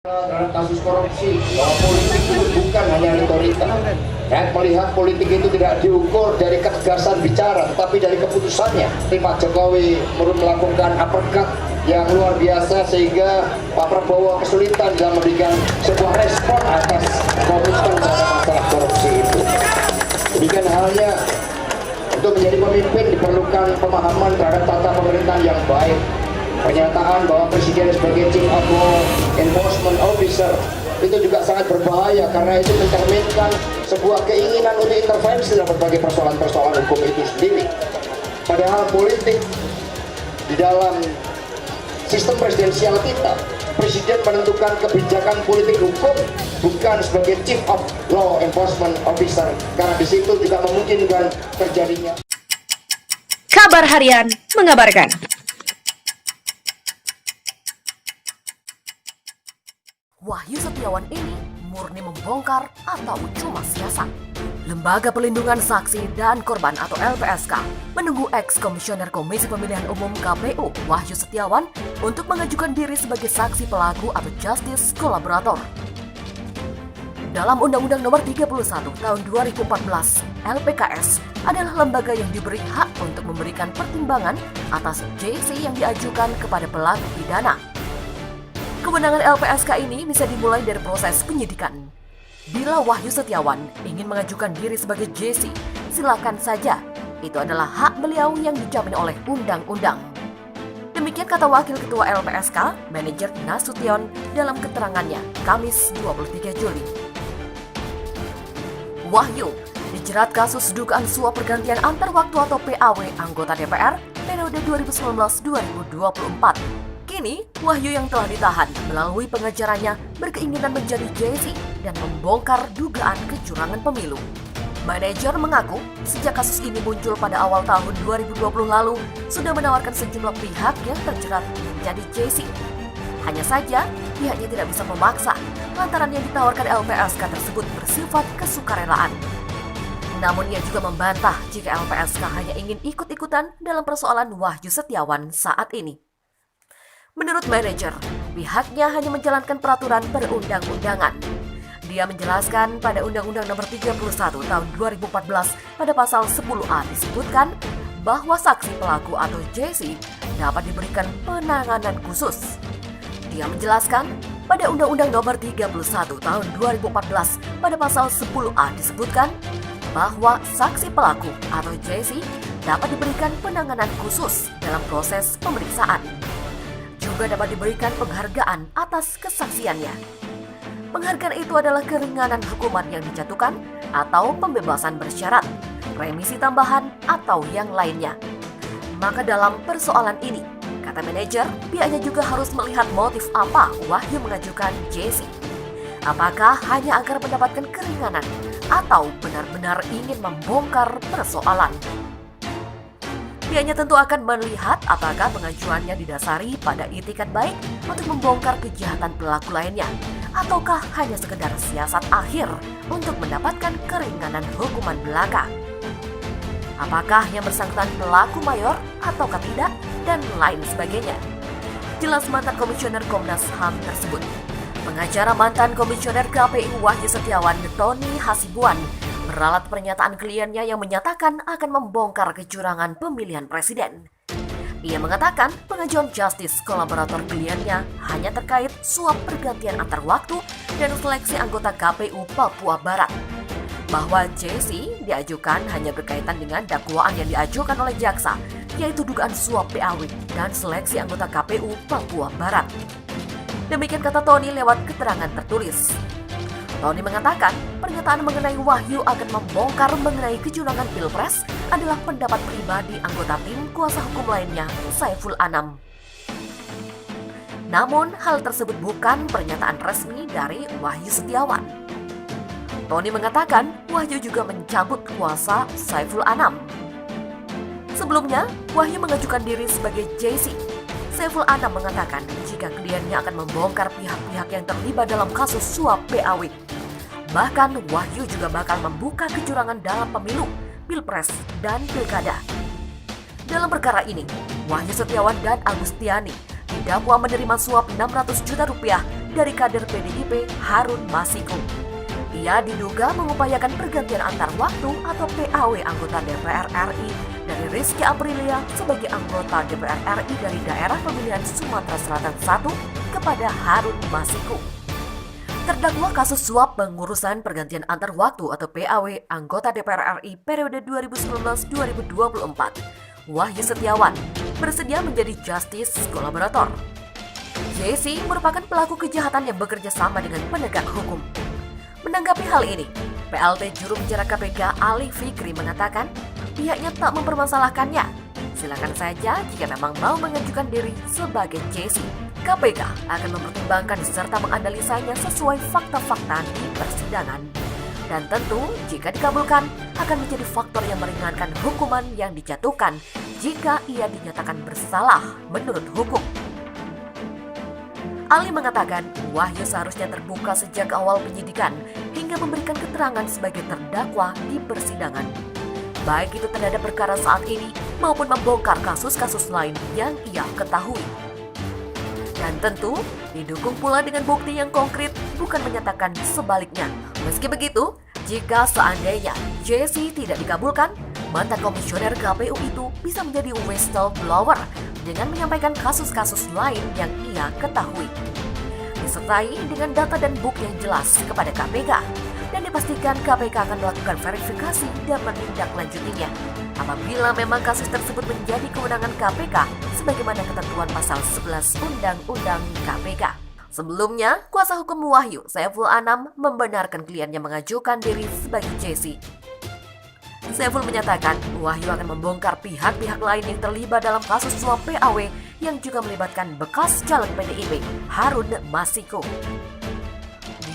Terhadap kasus korupsi, bahwa politik itu bukan hanya retorika. Melihat politik itu tidak diukur dari ketegasan bicara, tetapi dari keputusannya. Pak Jokowi melakukan uppercut yang luar biasa sehingga Pak Prabowo kesulitan dalam memberikan sebuah respon atas komitmen terhadap masalah korupsi itu. Demikian halnya, untuk menjadi pemimpin diperlukan pemahaman terhadap tata pemerintahan yang baik. Pernyataan bahwa presiden sebagai chief of law enforcement officer itu juga sangat berbahaya karena itu mencerminkan sebuah keinginan untuk intervensi dalam berbagai persoalan-persoalan hukum itu sendiri. Padahal politik di dalam sistem presidensial kita, presiden menentukan kebijakan politik hukum bukan sebagai chief of law enforcement officer, karena di situ juga memungkinkan terjadinya. Kabar Harian mengabarkan. Wahyu Setiawan ini murni membongkar atau cuma siasat? Lembaga Pelindungan Saksi dan Korban atau LPSK menunggu ex-komisioner Komisi Pemilihan Umum KPU Wahyu Setiawan untuk mengajukan diri sebagai saksi pelaku atau justice collaborator. Dalam Undang-Undang Nomor 31 Tahun 2014, LPKS adalah lembaga yang diberi hak untuk memberikan pertimbangan atas JC yang diajukan kepada pelaku pidana. Kewenangan LPSK ini bisa dimulai dari proses penyidikan. Bila Wahyu Setiawan ingin mengajukan diri sebagai JC, silakan saja. Itu adalah hak beliau yang dijamin oleh undang-undang. Demikian kata Wakil Ketua LPSK, Manajer Nasution dalam keterangannya, Kamis 23 Juli. Wahyu dijerat kasus dugaan suap pergantian antar waktu atau PAW anggota DPR periode 2019-2024. Kini, Wahyu yang telah ditahan melalui pengajarannya berkeinginan menjadi JC dan membongkar dugaan kecurangan pemilu. Manajer mengaku sejak kasus ini muncul pada awal tahun 2020 lalu sudah menawarkan sejumlah pihak yang terjerat menjadi JC. Hanya saja, pihaknya tidak bisa memaksa lantaran yang ditawarkan LPSK tersebut bersifat kesukarelaan. Namun ia juga membantah jika LPSK hanya ingin ikut-ikutan dalam persoalan Wahyu Setiawan saat ini. Menurut manajer, pihaknya hanya menjalankan peraturan perundang-undangan. Dia menjelaskan pada Undang-Undang Nomor 31 Tahun 2014 pada pasal 10A disebutkan bahwa saksi pelaku atau JC dapat diberikan penanganan khusus. Dia menjelaskan pada Undang-Undang Nomor 31 Tahun 2014 pada pasal 10A disebutkan bahwa saksi pelaku atau JC dapat diberikan penanganan khusus dalam proses pemeriksaan. Juga dapat diberikan penghargaan atas kesaksiannya. Penghargaan itu adalah keringanan hukuman yang dijatuhkan atau pembebasan bersyarat, remisi tambahan, atau yang lainnya. Maka dalam persoalan ini, kata manajer, pihaknya juga harus melihat motif apa Wahyu mengajukan JC. Apakah hanya agar mendapatkan keringanan atau benar-benar ingin membongkar persoalan? Pihaknya tentu akan melihat apakah pengajuannya didasari pada itikat baik untuk membongkar kejahatan pelaku lainnya, ataukah hanya sekedar siasat akhir untuk mendapatkan keringanan hukuman belaka. Apakah yang bersangkutan pelaku mayor ataukah tidak, dan lain sebagainya. Jelas mantan komisioner Komnas HAM tersebut. Pengacara mantan komisioner KPU Wahyu Setiawan, Tony Hasibuan, meralat pernyataan kliennya yang menyatakan akan membongkar kecurangan pemilihan presiden. Ia mengatakan pengajuan justice kolaborator kliennya hanya terkait suap pergantian antar waktu dan seleksi anggota KPU Papua Barat. Bahwa JC diajukan hanya berkaitan dengan dakwaan yang diajukan oleh jaksa, yaitu dugaan suap PAW dan seleksi anggota KPU Papua Barat. Demikian kata Tony lewat keterangan tertulis. Tony mengatakan pernyataan mengenai Wahyu akan membongkar mengenai kecurangan Pilpres adalah pendapat pribadi anggota tim kuasa hukum lainnya, Saiful Anam. Namun, hal tersebut bukan pernyataan resmi dari Wahyu Setiawan. Tony mengatakan Wahyu juga mencabut kuasa Saiful Anam. Sebelumnya, Wahyu mengajukan diri sebagai JC. Saiful Anam mengatakan jika kliennya akan membongkar pihak-pihak yang terlibat dalam kasus suap PAW. Bahkan Wahyu juga bakal membuka kecurangan dalam pemilu, Pilpres, dan Pilkada. Dalam perkara ini, Wahyu Setiawan dan Agustiani didakwa menerima suap 600 juta rupiah dari kader PDIP Harun Masiku. Ia diduga mengupayakan pergantian antar waktu atau PAW anggota DPR RI dari Rizky Aprilia sebagai anggota DPR RI dari daerah pemilihan Sumatera Selatan 1 kepada Harun Masiku. Terdakwa kasus suap pengurusan pergantian antar waktu atau PAW anggota DPR RI periode 2019-2024, Wahyu Setiawan, bersedia menjadi justice kolaborator. JC merupakan pelaku kejahatan yang bekerja sama dengan penegak hukum. Menanggapi hal ini, PLT Juru Bicara KPK Ali Fikri mengatakan pihaknya tak mempermasalahkannya. Silakan saja jika memang mau mengajukan diri sebagai JC. KPK akan mempertimbangkan serta menganalisanya sesuai fakta-fakta di persidangan. Dan tentu jika dikabulkan akan menjadi faktor yang meringankan hukuman yang dijatuhkan jika ia dinyatakan bersalah menurut hukum. Ali mengatakan Wahyu seharusnya terbuka sejak awal penyidikan hingga memberikan keterangan sebagai terdakwa di persidangan. Baik itu terhadap perkara saat ini maupun membongkar kasus-kasus lain yang ia ketahui. Dan tentu didukung pula dengan bukti yang konkret, bukan menyatakan sebaliknya. Meski begitu, jika seandainya JC tidak dikabulkan, mantan komisioner KPU itu bisa menjadi whistleblower dengan menyampaikan kasus-kasus lain yang ia ketahui, disertai dengan data dan bukti yang jelas kepada KPK, dan dipastikan KPK akan melakukan verifikasi dan menindaklanjutinya apabila memang kasus tersebut menjadi kewenangan KPK sebagaimana ketentuan pasal 11 Undang-Undang KPK. Sebelumnya, kuasa hukum Wahyu, Saiful Anam, membenarkan kliennya mengajukan diri sebagai JC. Saiful menyatakan Wahyu akan membongkar pihak-pihak lain yang terlibat dalam kasus suap PAW yang juga melibatkan bekas caleg PDIP Harun Masiku.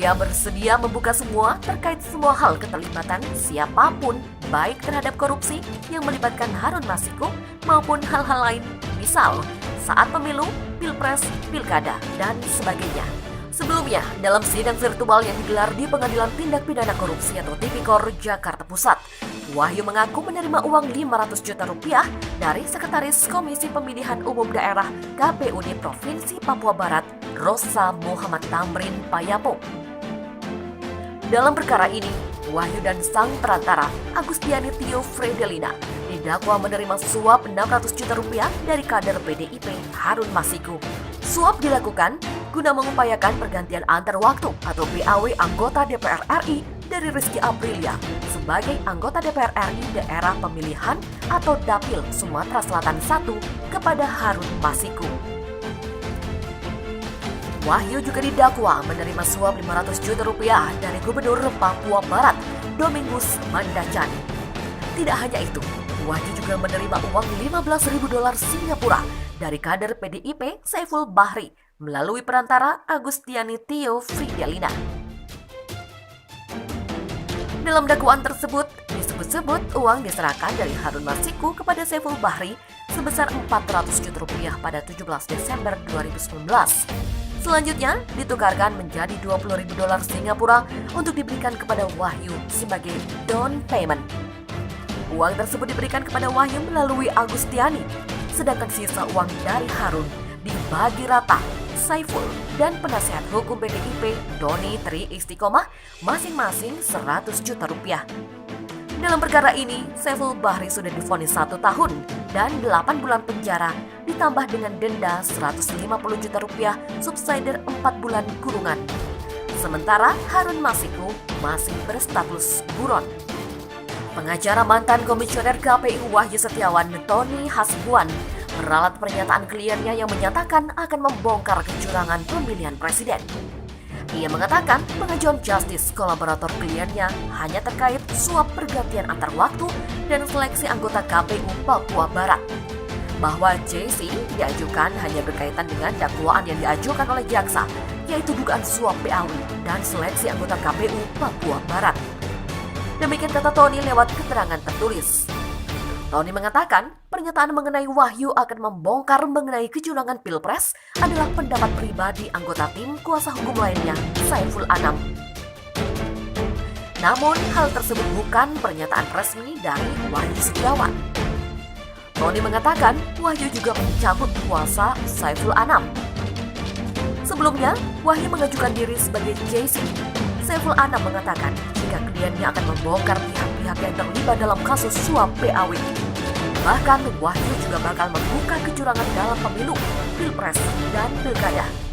Dia bersedia membuka semua terkait semua hal keterlibatan siapapun, baik terhadap korupsi yang melibatkan Harun Masiku maupun hal-hal lain, misal saat pemilu, pilpres, pilkada, dan sebagainya. Sebelumnya, dalam sidang virtual yang digelar di Pengadilan Tindak Pidana Korupsi atau Tipikor Jakarta Pusat, Wahyu mengaku menerima uang 500 juta rupiah dari Sekretaris Komisi Pemilihan Umum Daerah KPUD Provinsi Papua Barat, Rosa Muhammad Tamrin Payapo. Dalam perkara ini, Wahyu dan sang perantara, Agustiani Tio Fredelina, didakwa menerima suap 600 juta rupiah dari kader PDIP Harun Masiku. Suap dilakukan guna mengupayakan pergantian antar waktu atau PAW anggota DPR RI dari Rizky Aprilia sebagai anggota DPR RI daerah pemilihan atau Dapil Sumatera Selatan 1 kepada Harun Masiku. Wahyu juga didakwa menerima suap 500 juta rupiah dari Gubernur Papua Barat, Domingus Mandacani. Tidak hanya itu, Wahyu juga menerima uang $15.000 Singapura dari kader PDIP Saiful Bahri melalui perantara Agustiani Tio Fredelina. Dalam dakwaan tersebut, disebut-sebut uang diserahkan dari Harun Masiku kepada Saiful Bahri sebesar 400 juta rupiah pada 17 Desember 2019. Selanjutnya, ditukarkan menjadi $20.000 Singapura untuk diberikan kepada Wahyu sebagai down payment. Uang tersebut diberikan kepada Wahyu melalui Agustiani, sedangkan sisa uang dari Harun dibagi rata Saiful dan penasehat hukum PDIP Doni Tri Istiqomah masing-masing 100 juta rupiah. Dalam perkara ini, Saiful Bahri sudah divonis 1 tahun dan 8 bulan penjara ditambah dengan denda 150 juta rupiah subsidiar 4 bulan kurungan. Sementara Harun Masiku masih berstatus buron. Pengacara mantan komisioner KPU Wahyu Setiawan, Tony Hasibuan, meralat pernyataan kliennya yang menyatakan akan membongkar kecurangan pemilihan presiden. Ia mengatakan pengajuan justice kolaborator kliennya hanya terkait suap pergantian antar waktu dan seleksi anggota KPU Papua Barat. Bahwa JC diajukan hanya berkaitan dengan dakwaan yang diajukan oleh jaksa, yaitu dugaan suap PAW dan seleksi anggota KPU Papua Barat. Demikian kata Tony lewat keterangan tertulis. Tony mengatakan pernyataan mengenai Wahyu akan membongkar mengenai kecurangan pilpres adalah pendapat pribadi anggota tim kuasa hukum lainnya, Saiful Anam. Namun hal tersebut bukan pernyataan resmi dari Wahyu Setiawan. Tony mengatakan Wahyu juga mencabut kuasa Saiful Anam. Sebelumnya, Wahyu mengajukan diri sebagai JC. Saiful Anam mengatakan jika kliennya akan membongkar pihak-pihak yang terlibat dalam kasus suap PAW. Bahkan Wahyu juga bakal membuka kecurangan dalam pemilu, pilpres, dan pilkada.